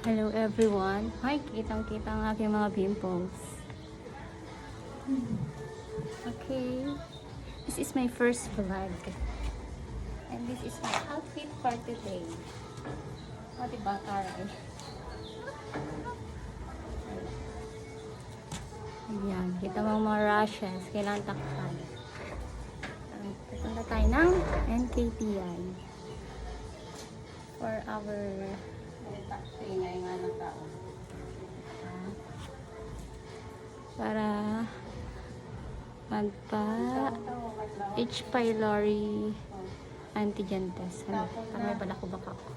Hello everyone. Hi, kitang-kita ang aking mga pimples. Okay. This is my first vlog. And this is my outfit for today. O, diba, taray? Ayan. Kita mo ang mga rashes. Kailangan takpan. Pupunta tayo ng NKTI. For our para magpa H. pylori antigen test. Ano? Para may balakubak ako.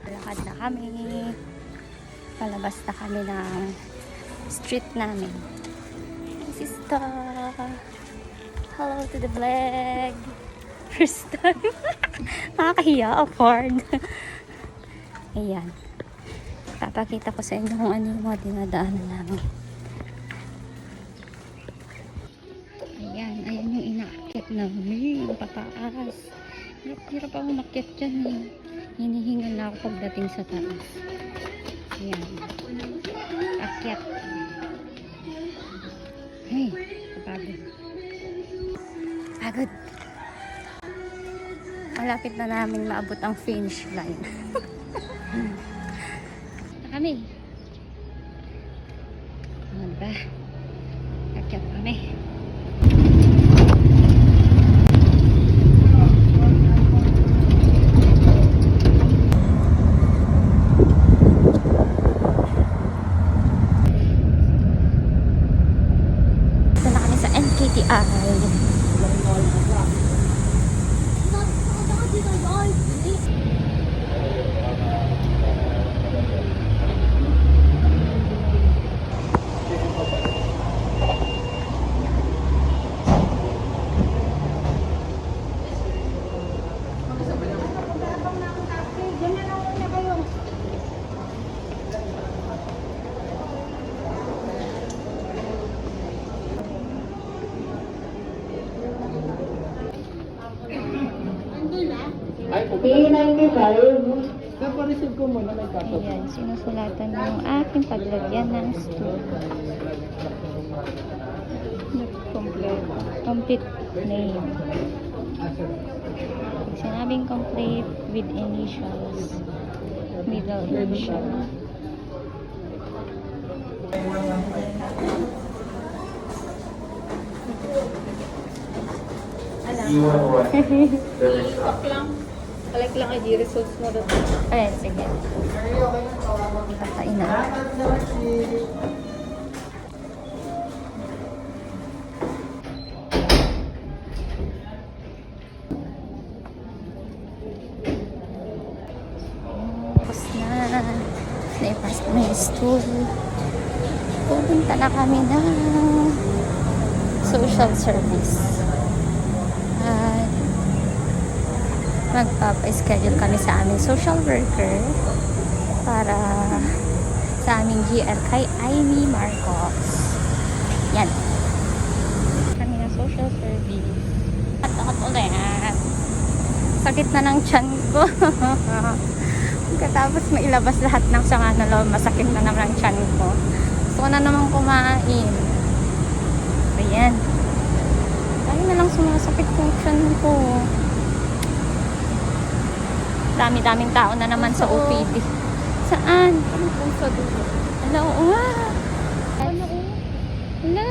Lakad na kami. Palabas na kami ng street namin. This is the hello to the vlog. First time. Nakakahiya. Awkward. Ayan. Papakita ko sa inyo kung ano yung mga dinadaanan namin. Ayan. Ayan yung inaakyat namin. Pataas. Hirap ako makyat dyan eh. Hinihingal na ako pagdating sa taas. Ayan. Akyat. Hey. Kapagod. Pagod. Malapit na namin maabot ang finish line. Kami. Ano ba? Akyat kami. Ito na kami sa NKTI. Ayan, sinusulatan ng aking paglagyan ng stool. Complete name. Pag sinabing complete with initials, middle initial. Stop lang. Balik lang ID results mo doon. Ayan, sige. Kakain na. Tapos na. Naipas ko na yung stool. Pupunta na kami ng social service. Magpapa-schedule kami sa aming social worker para sa aming GR kay Ivy Marcos. Yan. Kami ng social service. At takot ulit. Sakit na ng tiyan ko. Katapos mailabas lahat ng sanga na loob, masakit na naman ang tiyan ko. Gusto ko na naman kumain. Ayan. Lagi na lang sumasakit yung tiyan ko. Dami-daming tao na naman sa OPD. Saan? Ano kung sa dulo? Hello? Ano o? Hala.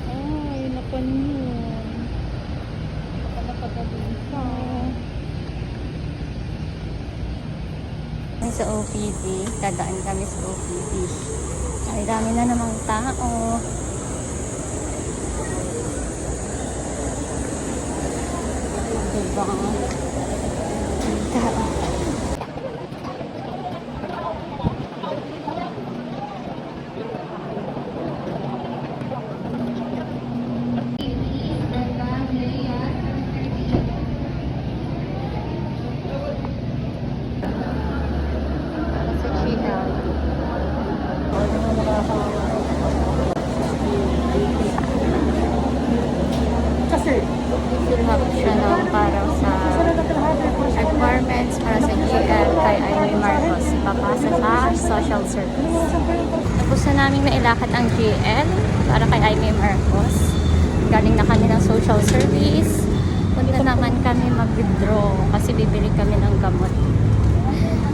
Ay, napan yun. Nakapagabing ka. Sa OPD. Dadaan kami sa OPD. Ay, dami na namang tao. Diba? Tao. Kasi, siya ng parang sa requirements papasa sa social service. Tapos na namin nailakad ang GL para kay Aimee Marcos. Galing na kami ng social service. Punta naman kami mag-withdraw kasi bibili kami ng gamot.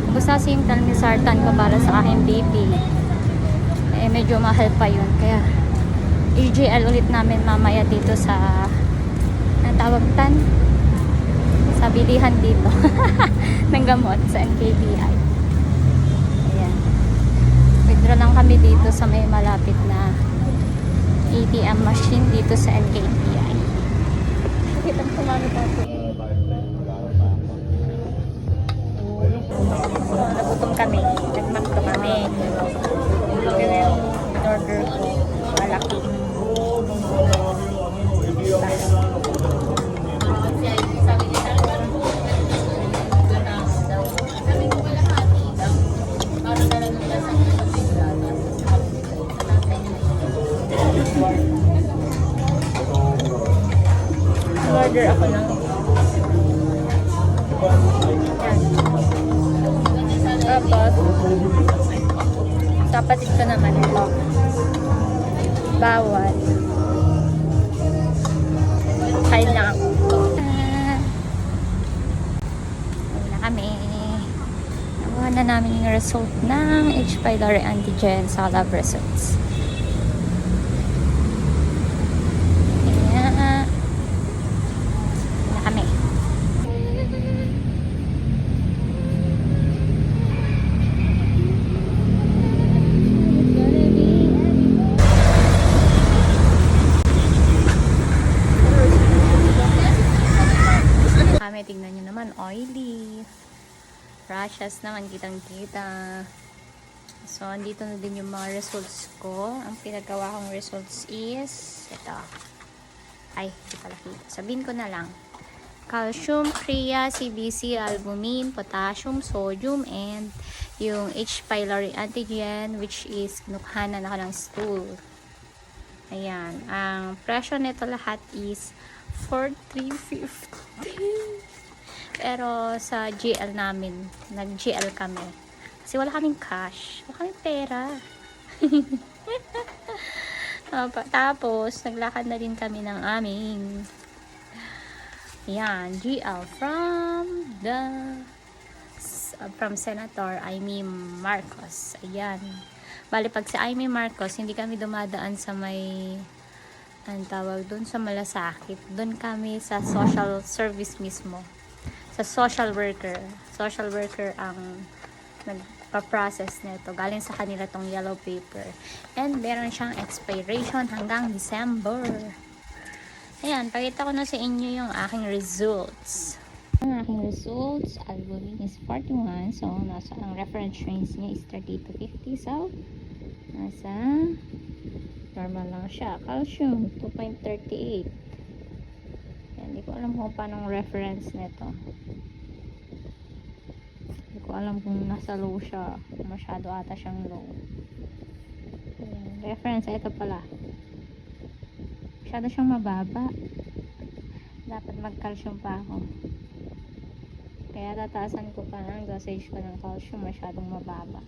Tapos sa simtal ni Sartan ko para sa aking BP. Eh, medyo mahal pa yun. Kaya EGL ulit namin mamaya dito sa tawag tan sa bilihan dito ng gamot sa NKBI. Ayan. Withdraw lang kami dito sa may malapit na ATM machine dito sa NKBI. Kitang kumano pa ito. Nagutom kami. Nagmakto kami. Ito yung order ko. Malaki. Order ako ng tapos kapatid ko naman ito bawal kain na ako kain na kami nakuha na namin yung result ng H. pylori antigen sa lab results. Tingnan nyo naman, oily. Rashes naman, kitang-kita. So, andito na din yung mga results ko. Ang pinagawa kong results is, ito. Ay, hindi pala kita. Sabihin ko na lang. Calcium, Crea, CBC, albumin, potassium, sodium, and yung H. pylori antigen, which is kinukuhanan ako ng stool. Ayan. Ang presyo nito lahat is 4,350. Pero sa GL namin, nag-GL kami. Kasi wala kaming cash. Wala kaming pera. Tapos, naglakad na din kami ng aming yan, GL from Senator Aimee Marcos. Ayan. Bali, pag si Aimee Marcos, hindi kami dumadaan sa may ang tawag doon sa malasakit. Doon kami sa social service mismo. Sa social worker. Social worker ang nagpa-process nito. Galing sa kanila tong yellow paper. And meron siyang expiration hanggang December. Ayan, pakita ko na sa inyo yung aking results. Ang aking results, albumin is 41. So, nasa ang reference range niya is 30 to 50. So, nasa normal lang siya. Calcium, 2.38. Hindi ko alam kung paano reference nito. Hindi ko alam kung nasa low siya. Masyado ata siyang low. Ayan, reference, ito pala. Masyado siyang mababa. Dapat mag-calcium pa ako. Kaya tataasan ko pa ng dosage ko ng calcium. Masyadong mababa.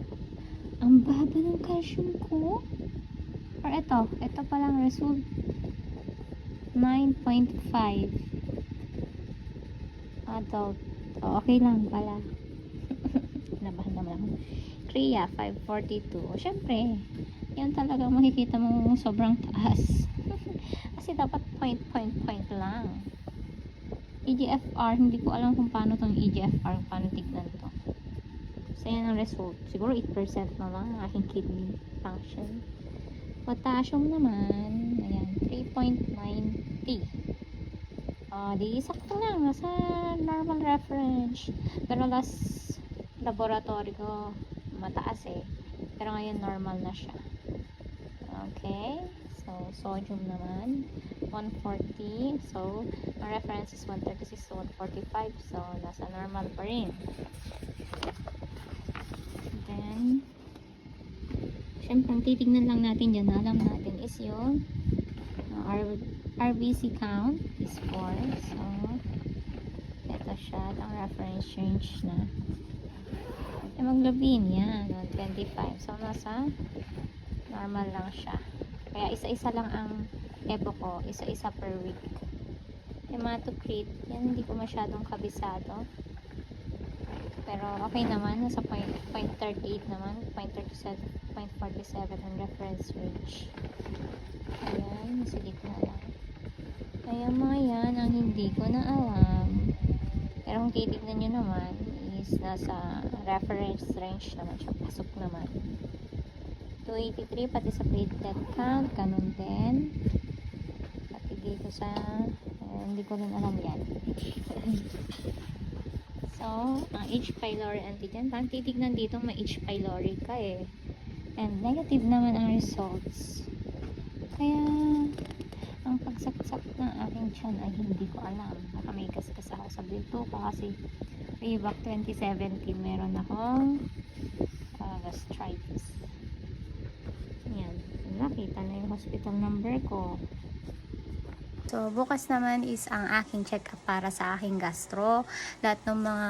Ang baba ng calcium ko? Or ito palang result 9.5 adult. Okay lang pala. Nabahan naman ako. Crea 542. Syempre, yan talaga makikita mo sobrang taas. Kasi dapat point lang. EGFR, hindi ko alam kung paano tong EGFR, paano tignan to. So yan ang result. Siguro 8% na lang ang aking kidney function. Potassium naman, ayan, 3.90. Di sakto lang, nasa normal reference. Pero last laboratory ko, mataas eh. Pero ngayon normal na siya. Okay, so sodium naman, 140. So, ang reference is 136 to 145. So, nasa normal pa rin. Then, syempre, ang titignan lang natin dyan, alam natin is yung RBC count is 4. So, ito siya, ang reference range na. Hemoglobin, yan. 125. So, nasa normal lang siya. Kaya isa-isa lang ang epo ko. Isa-isa per week. Hematocrit, yan hindi ko masyadong kabisado. Pero okay naman. Nasa 0.38 naman. 0.37, 0.47 ang reference range. Ayan, nasa gitna lang. Kaya mga yan ang hindi ko na alam. Pero kung titignan nyo naman is nasa reference range naman siya. Pasok naman. 283 pati sa platelet count. Ganun din. Pati dito sa hindi ko rin alam yan. So, ang H. pylori antigen. Parang titignan dito may H. pylori ka eh. And negative naman ang results. Kaya ang pagsaksak ng aking tiyan ay hindi ko alam. Baka may kaskas ako sa bilto ko kasi way back 2017 meron akong gastritis. Yan. Nakita na yung hospital number ko. So, bukas naman is ang aking check-up para sa aking gastro. Lahat ng mga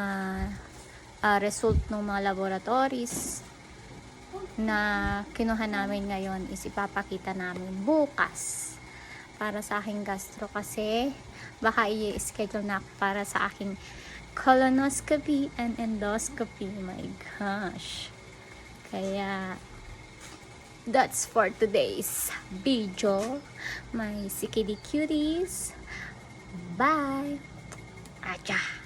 result ng mga laboratories na kinuha namin ngayon is ipapakita namin bukas para sa aking gastro kasi baka i-schedule na ako para sa aking colonoscopy and endoscopy. My gosh. Kaya that's for today's video. My CKD cuties. Bye. Acha.